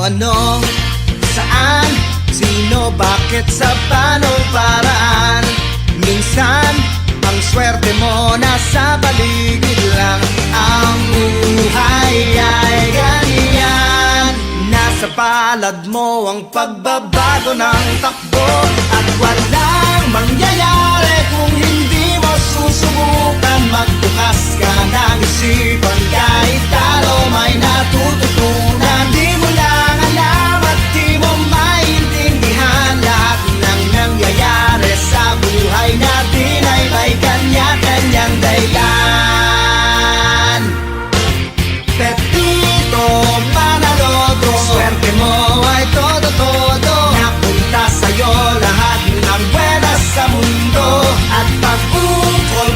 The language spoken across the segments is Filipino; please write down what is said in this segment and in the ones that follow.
ano, saan, sino, bakit, sa panong paraan. Minsan, ang swerte mo nasa paligid lang. Ang buhay ay ganyan, nasa palad mo ang pagbabago ng takbo. At walang mangyayari kung hindi mo susubukan. Magbukas ka ng isipan, kahit talo may natututunan. Di mo lang alam at di mo maintindihan, lahat ng nangyayari sa buhay natin ay may kanya-kanyang dahilan. Pepito Manaloto, swerte mo ay todo-todo, napunta sa'yo lahat ng buenas sa mundo. At pag-ukol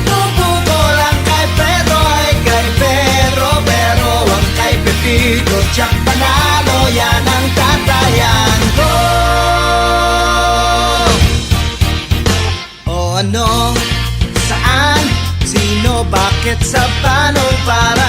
ang kay Pedro ay kay Pedro, pero ang kay Pepito tiyak panalo, yan ang tatayan ko. O ano, saan, sino, bakit, sa panong para